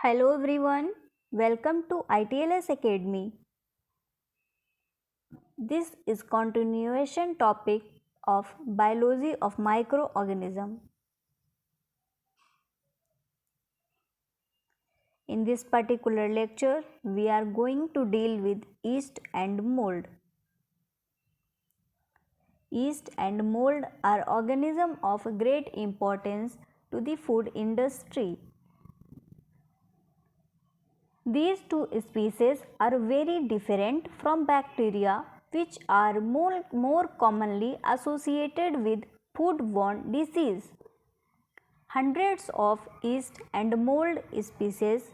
Hello everyone, welcome to ITLS Academy. This is continuation topic of biology of microorganism. In this particular lecture, we are going to deal with yeast and mold. Yeast and mold are organisms of great importance to the food industry. These two species are very different from bacteria, which are more commonly associated with foodborne disease. Hundreds of yeast and mold species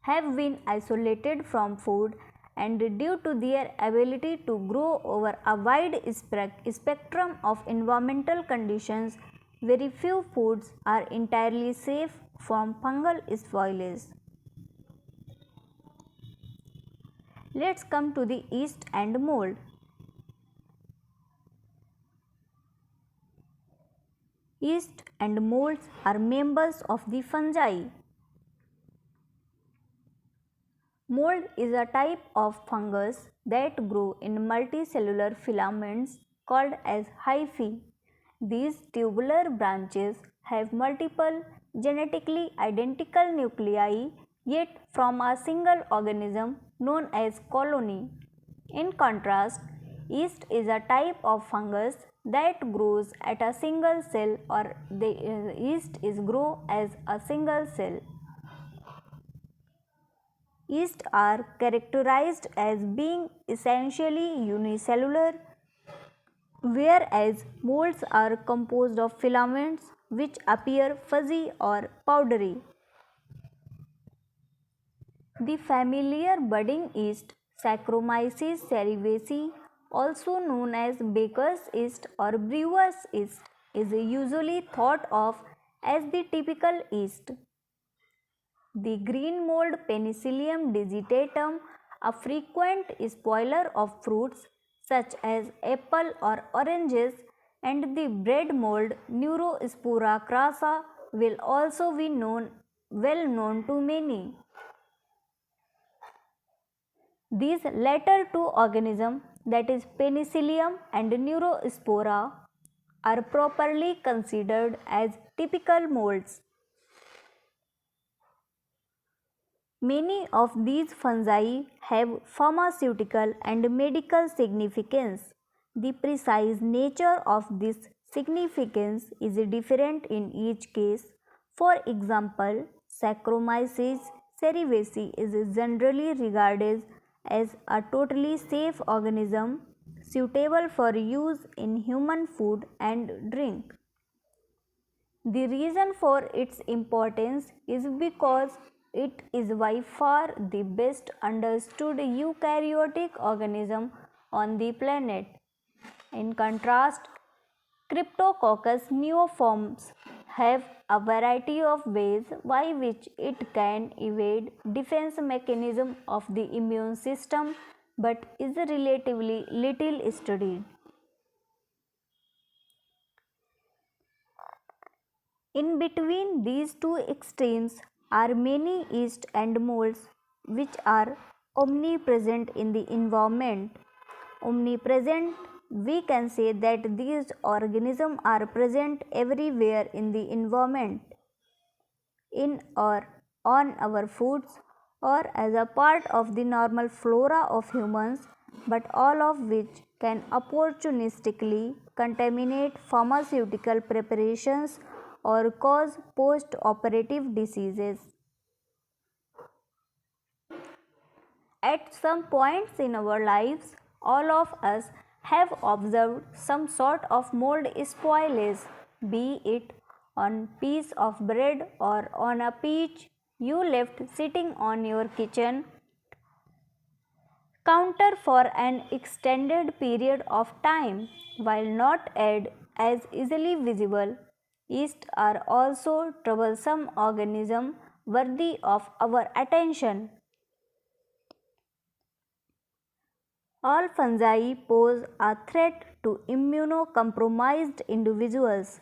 have been isolated from food, and due to their ability to grow over a wide spectrum of environmental conditions, very few foods are entirely safe from fungal spoilage. Let's come to the yeast and mold. Yeast and molds are members of the fungi. Mold is a type of fungus that grow in multicellular filaments called as hyphae. These tubular branches have multiple genetically identical nuclei, yet from a single organism known as colony. In contrast, yeast is a type of fungus that grows at a single cell, or the yeast is grow as a single cell. Yeast are characterized as being essentially unicellular, whereas molds are composed of filaments which appear fuzzy or powdery. The familiar budding yeast, Saccharomyces cerevisiae, also known as baker's yeast or brewer's yeast, is usually thought of as the typical yeast. The green mold Penicillium digitatum, a frequent spoiler of fruits such as apple or oranges, and the bread mold Neurospora crassa will also be well known to many. These latter two organisms, that is Penicillium and Neurospora, are properly considered as typical molds. Many of these fungi have pharmaceutical and medical significance. The precise nature of this significance is different in each case. For example, Saccharomyces cerevisiae is generally regarded as a totally safe organism suitable for use in human food and drink. The reason for its importance is because it is by far the best understood eukaryotic organism on the planet. In contrast, Cryptococcus neoforms have a variety of ways by which it can evade defense mechanism of the immune system, but is relatively little studied. In between these two extremes are many yeast and molds which are omnipresent in the environment. Omnipresent, we can say that these organisms are present everywhere in the environment, in or on our foods, or as a part of the normal flora of humans, but all of which can opportunistically contaminate pharmaceutical preparations or cause post-operative diseases. At some points in our lives, all of us have observed some sort of mold spoilage, be it on piece of bread or on a peach you left sitting on your kitchen counter for an extended period of time. While not as easily visible, yeast are also troublesome organisms worthy of our attention. All fungi pose a threat to immunocompromised individuals.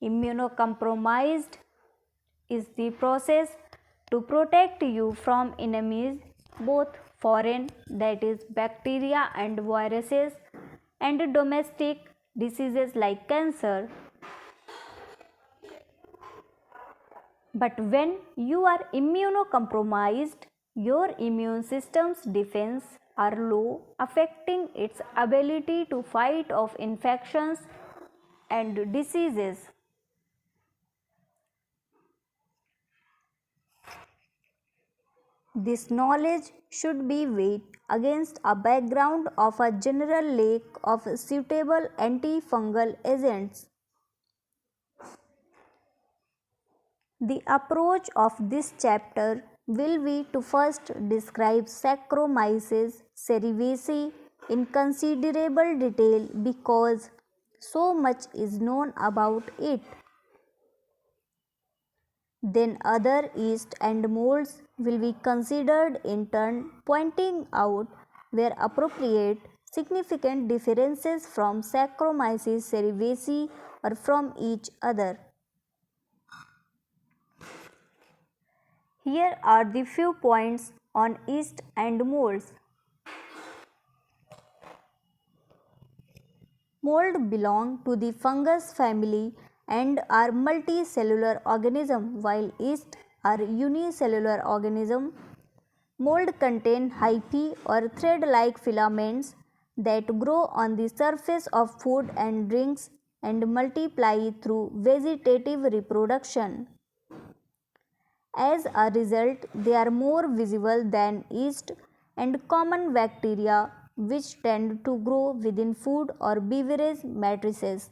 Immunocompromised is the process to protect you from enemies, both foreign, that is, bacteria and viruses, and domestic diseases like cancer. But when you are immunocompromised, your immune system's defense are low, affecting its ability to fight off infections and diseases. This knowledge should be weighed against a background of a general lack of suitable antifungal agents. The approach of this chapter will be to first describe Saccharomyces cerevisiae in considerable detail because so much is known about it. Then other yeast and molds will be considered in turn, pointing out where appropriate significant differences from Saccharomyces cerevisiae or from each other. Here are the few points on yeast and molds. Mold belong to the fungus family and are multicellular organism, while yeast are unicellular organism. Mold contain hyphae or thread-like filaments that grow on the surface of food and drinks and multiply through vegetative reproduction. As a result, they are more visible than yeast and common bacteria which tend to grow within food or beverage matrices.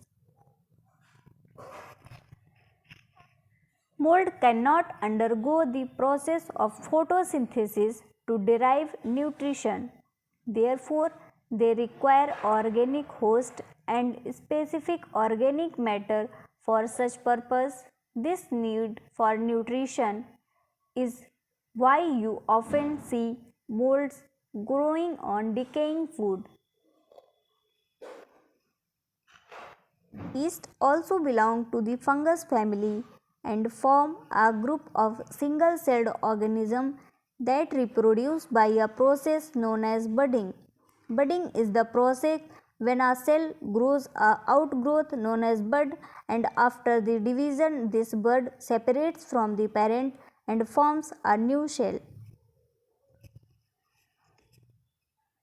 Mold cannot undergo the process of photosynthesis to derive nutrition. Therefore, they require organic host and specific organic matter for such purpose. This need for nutrition is why you often see molds growing on decaying food. Yeast also belong to the fungus family and form a group of single-celled organisms that reproduce by a process known as budding. Budding is the process when a cell grows a outgrowth known as bud, and after the division this bud separates from the parent and forms a new shell.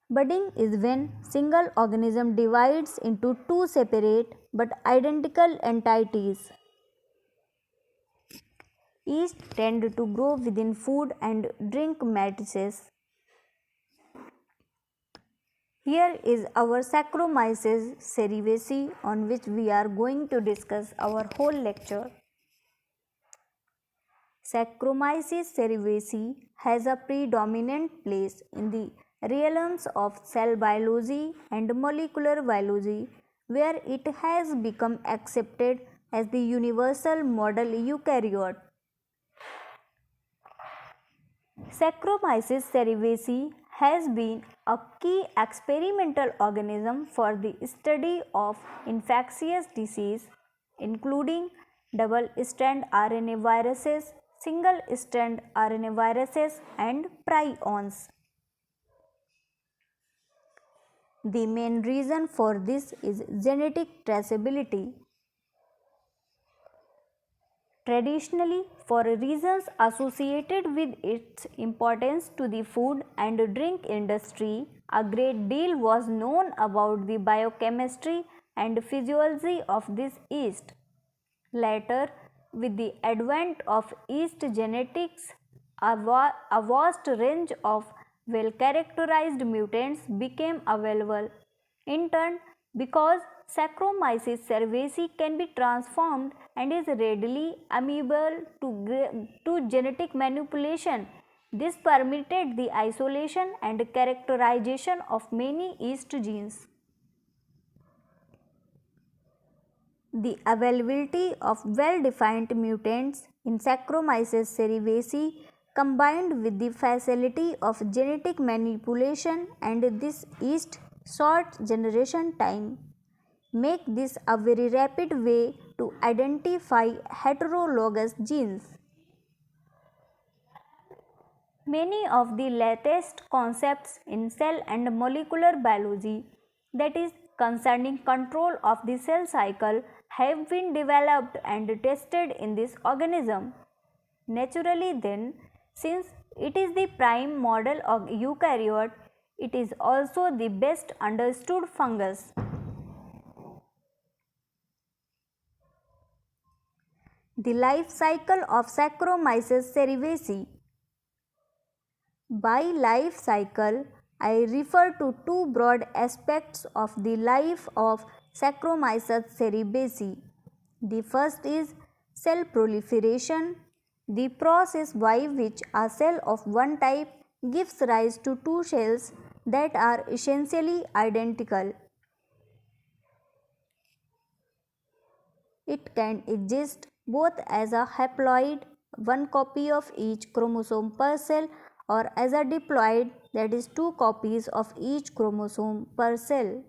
Budding is when single organism divides into two separate but identical entities. Yeast tend to grow within food and drink matrices. Here is our Saccharomyces cerevisiae on which we are going to discuss our whole lecture. Saccharomyces cerevisiae has a predominant place in the realms of cell biology and molecular biology, where it has become accepted as the universal model eukaryote. Saccharomyces cerevisiae has been a key experimental organism for the study of infectious disease, including double-strand RNA viruses, single-strand RNA viruses, and prions. The main reason for this is genetic traceability. Traditionally, for reasons associated with its importance to the food and drink industry, a great deal was known about the biochemistry and physiology of this yeast. Later, with the advent of yeast genetics, a vast range of well-characterized mutants became available. In turn, because Saccharomyces cerevisiae can be transformed and is readily amenable to genetic manipulation, this permitted the isolation and characterization of many yeast genes. The availability of well-defined mutants in Saccharomyces cerevisiae combined with the facility of genetic manipulation and this yeast short generation time make this a very rapid way to identify heterologous genes. Many of the latest concepts in cell and molecular biology, that is, concerning control of the cell cycle, have been developed and tested in this organism. Naturally, then, since it is the prime model of eukaryote, it is also the best understood fungus. The life cycle of Saccharomyces cerevisiae. By life cycle, I refer to two broad aspects of the life of Saccharomyces cerevisiae. The first is cell proliferation, the process by which a cell of one type gives rise to two cells that are essentially identical. It can exist both as a haploid, one copy of each chromosome per cell, or as a diploid, that is, two copies of each chromosome per cell.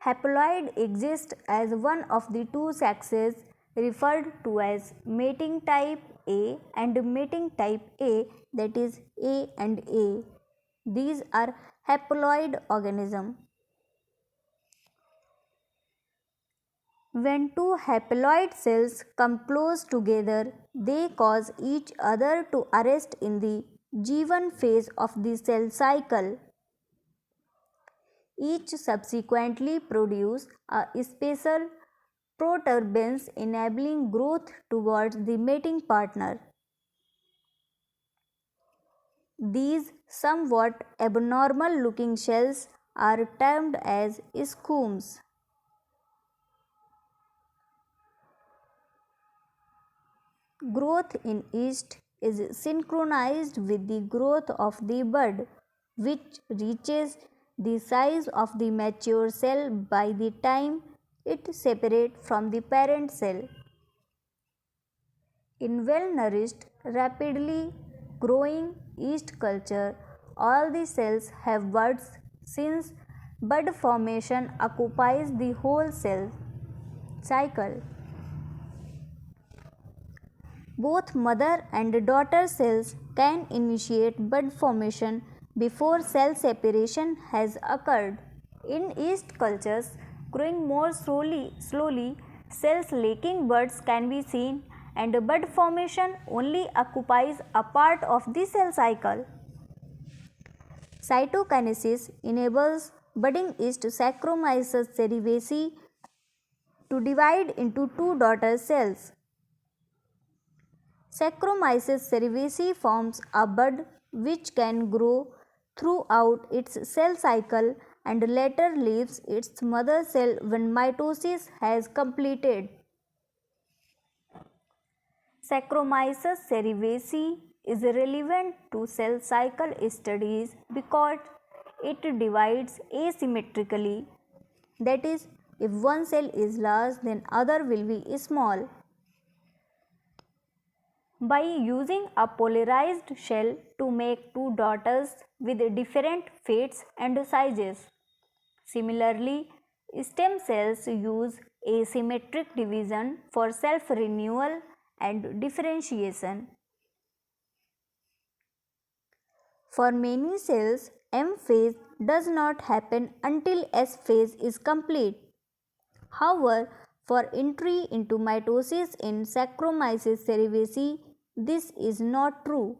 Haploid exists as one of the two sexes referred to as mating type A and mating type A, that is A and A. These are haploid organisms. When two haploid cells come close together, they cause each other to arrest in the G1 phase of the cell cycle. Each subsequently produce a special protuberance enabling growth towards the mating partner. These somewhat abnormal looking shells are termed as scomes. Growth in yeast is synchronized with the growth of the bud, which reaches the size of the mature cell by the time it separates from the parent cell. In well-nourished, rapidly growing yeast culture, all the cells have buds since bud formation occupies the whole cell cycle. Both mother and daughter cells can initiate bud formation before cell separation has occurred. In yeast cultures growing more slowly, cells lacking buds can be seen and bud formation only occupies a part of the cell cycle. Cytokinesis enables budding yeast Saccharomyces cerevisiae to divide into two daughter cells. Saccharomyces cerevisiae forms a bud which can grow throughout its cell cycle and later leaves its mother cell when mitosis has completed. Saccharomyces cerevisiae is relevant to cell cycle studies because it divides asymmetrically. That is, if one cell is large, then other will be small. By using a polarized shell to make two daughters with different fates and sizes. Similarly, stem cells use asymmetric division for self-renewal and differentiation. For many cells, M phase does not happen until S phase is complete. However, for entry into mitosis in Saccharomyces cerevisiae, this is not true.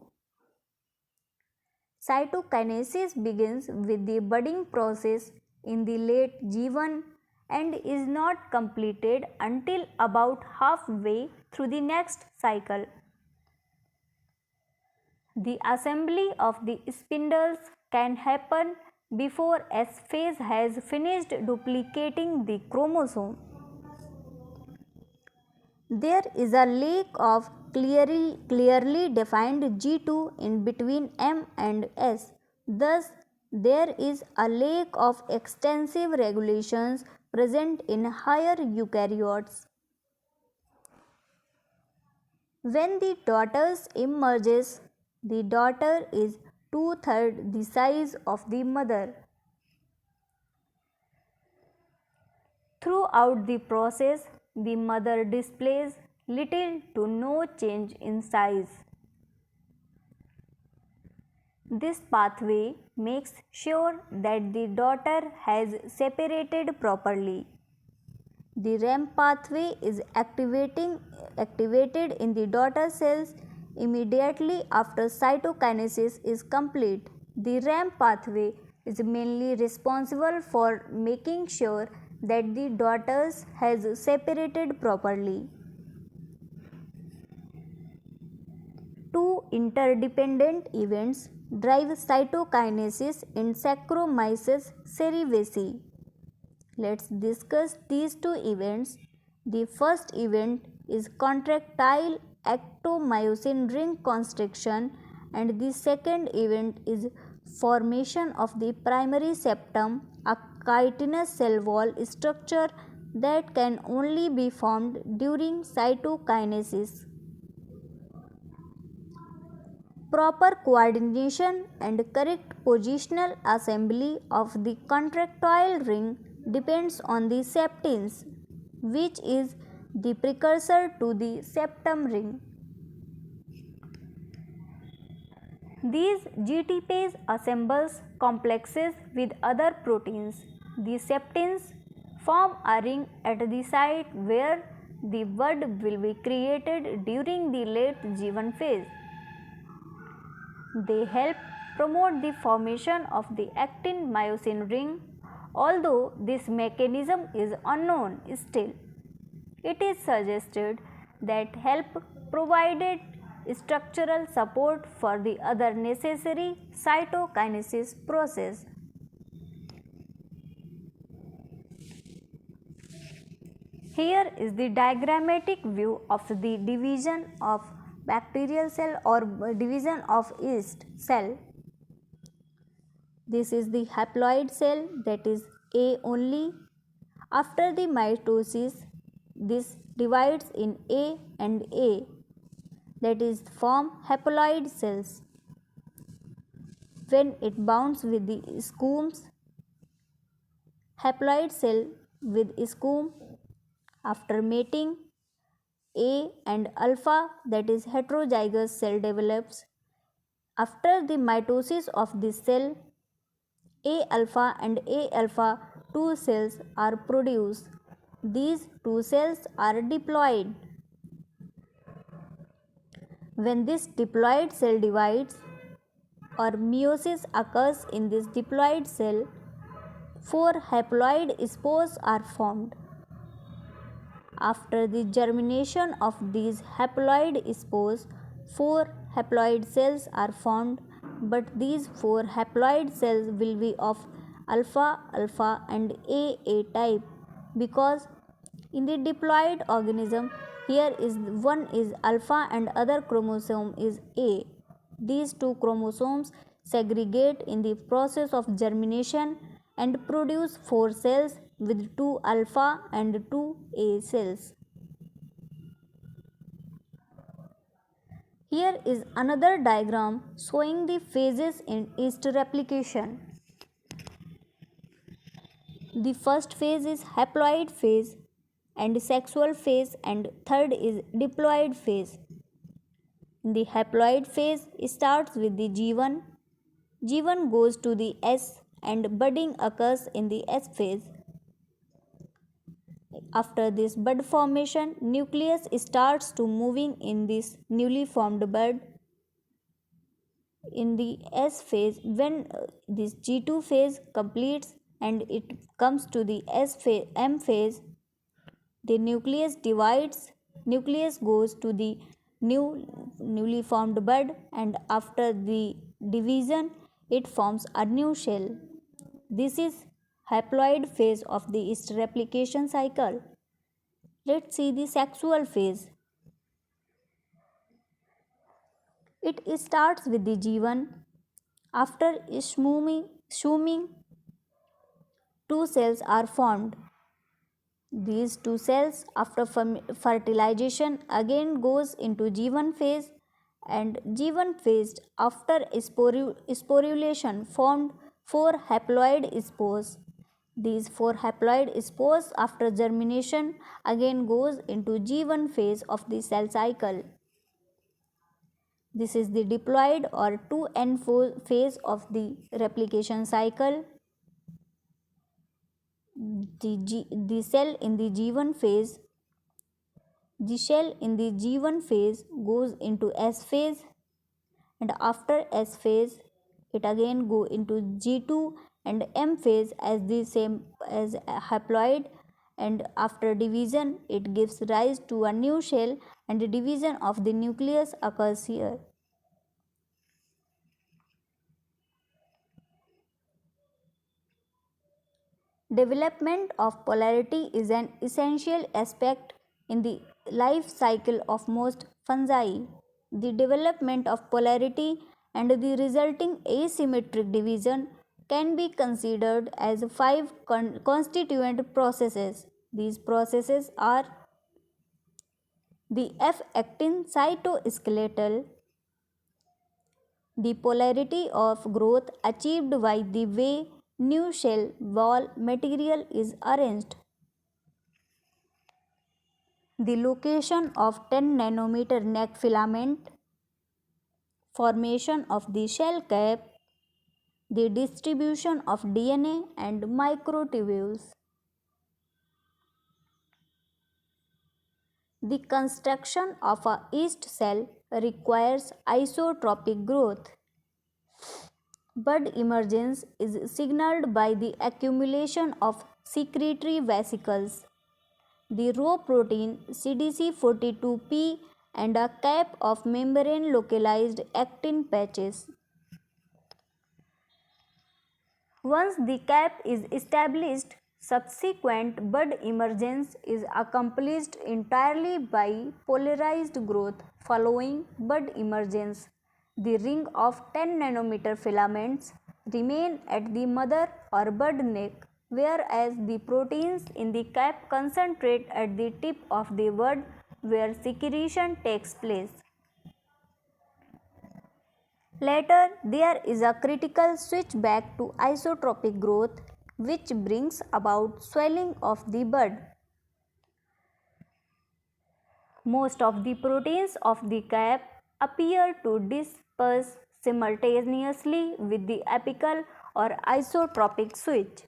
Cytokinesis begins with the budding process in the late G1 and is not completed until about halfway through the next cycle. The assembly of the spindles can happen before S phase has finished duplicating the chromosome. There is a lack of clearly defined G2 in between M and S. Thus, there is a lack of extensive regulations present in higher eukaryotes. When the daughters emerges, the daughter is two-thirds the size of the mother. Throughout the process, the mother displays little to no change in size. This pathway makes sure that the daughter has separated properly. The RAMP pathway is activated in the daughter cells immediately after cytokinesis is complete. The RAMP pathway is mainly responsible for making sure that the daughters has separated properly. Two interdependent events drive cytokinesis in Saccharomyces cerevisiae. Let's discuss these two events. The first event is contractile actomyosin ring constriction, and the second event is formation of the primary septum, a chitinous cell wall structure that can only be formed during cytokinesis. Proper coordination and correct positional assembly of the contractile ring depends on the septins, which is the precursor to the septum ring. These GTPase assembles complexes with other proteins. The septins form a ring at the site where the bud will be created during the late G1 phase. They help promote the formation of the actin myosin ring. Although this mechanism is unknown still, it is suggested that help provided structural support for the other necessary cytokinesis process. Here is the diagrammatic view of the division of bacterial cell or division of yeast cell. This is the haploid cell, that is A only. After the mitosis, this divides in A and A, that is form haploid cells. When it bonds with the scomes, haploid cell with scome, after mating, A and alpha, that is heterozygous cell develops. After the mitosis of this cell, A alpha and A alpha 2 cells are produced. These two cells are diploid. When this diploid cell divides or meiosis occurs in this diploid cell, 4 haploid spores are formed. After the germination of these haploid spores, 4 haploid cells are formed, but these 4 haploid cells will be of alpha, alpha and A type, because in the diploid organism here is one is alpha and other chromosome is A. These two chromosomes segregate in the process of germination and produce 4 cells with 2 alpha and 2 A cells. Here is another diagram showing the phases in yeast replication. The first phase is haploid phase and sexual phase, and third is diploid phase. The haploid phase starts with the G1. G1 goes to the S and budding occurs in the S phase. After this bud formation, nucleus starts to moving in this newly formed bud. In the S phase, when this G2 phase completes and it comes to the M phase, the nucleus divides, nucleus goes to the newly formed bud, and after the division it forms a new shell. This is haploid phase of the yeast replication cycle. Let's see the sexual phase. It starts with the G1. After schuming, 2 cells are formed. These 2 cells after fertilization again goes into G1 phase, and G1 phase after sporulation formed 4 haploid spores. These 4 haploid spores after germination again goes into G1 phase of the cell cycle. This is the diploid or 2N phase of the replication cycle. The cell in the G1 phase, the shell in the G1 phase goes into S phase, and after S phase it again go into G2 and M phase as the same as haploid, and after division it gives rise to a new shell and the division of the nucleus occurs here. Development of polarity is an essential aspect in the life cycle of most fungi. The development of polarity and the resulting asymmetric division can be considered as five constituent processes. These processes are the F-actin cytoskeletal, the polarity of growth achieved by the way new shell wall material is arranged, the location of 10 nanometer neck filament, formation of the shell cap, the distribution of DNA and microtubules. The construction of a yeast cell requires isotropic growth. Bud emergence is signaled by the accumulation of secretory vesicles, the Rho protein CDC42P, and a cap of membrane localized actin patches. Once the cap is established, subsequent bud emergence is accomplished entirely by polarized growth. Following bud emergence, the ring of 10 nanometer filaments remain at the mother or bud neck, whereas the proteins in the cap concentrate at the tip of the bud where secretion takes place. Later, there is a critical switch back to isotropic growth, which brings about swelling of the bud. Most of the proteins of the cap appear to disperse simultaneously with the apical or isotropic switch.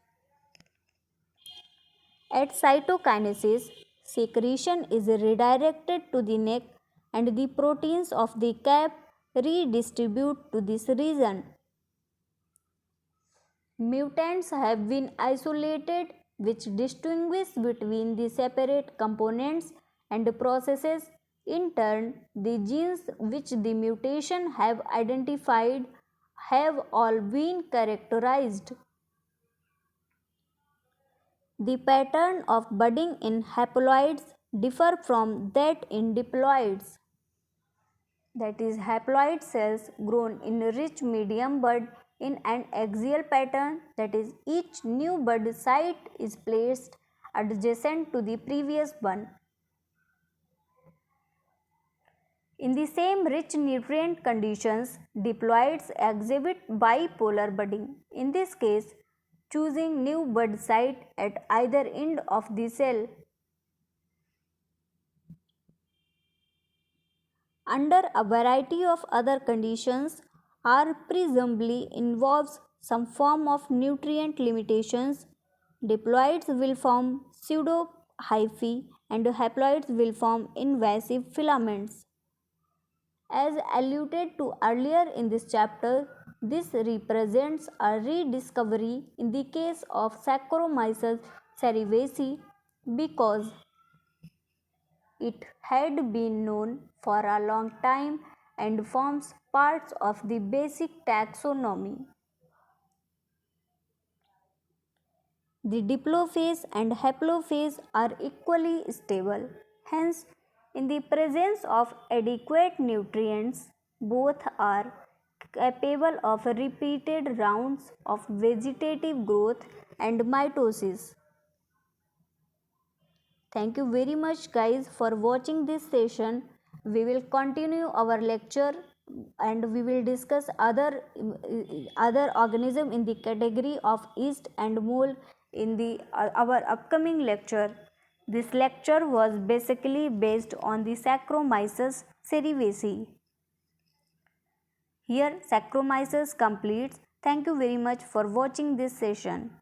At cytokinesis, secretion is redirected to the neck and the proteins of the cap redistribute to this region. Mutants have been isolated, which distinguish between the separate components and processes. In turn, the genes which the mutation have identified have all been characterized. The pattern of budding in haploids differ from that in diploids. That is, haploid cells grown in rich medium bud in an axial pattern, that is, each new bud site is placed adjacent to the previous one. In the same rich nutrient conditions, diploids exhibit bipolar budding. In this case, choosing new bud site at either end of the cell. Under a variety of other conditions, or presumably involves some form of nutrient limitations, diploids will form pseudohyphae and haploids will form invasive filaments. As alluded to earlier in this chapter, this represents a rediscovery in the case of Saccharomyces cerevisiae because it had been known for a long time and forms parts of the basic taxonomy. The diplophase and haplophase are equally stable. Hence, in the presence of adequate nutrients, both are capable of repeated rounds of vegetative growth and mitosis. Thank you very much guys for watching this session. We will continue our lecture and we will discuss other organism in the category of yeast and mold in our upcoming lecture. This lecture was basically based on the Saccharomyces cerevisiae. Here Saccharomyces completes. Thank you very much for watching this session.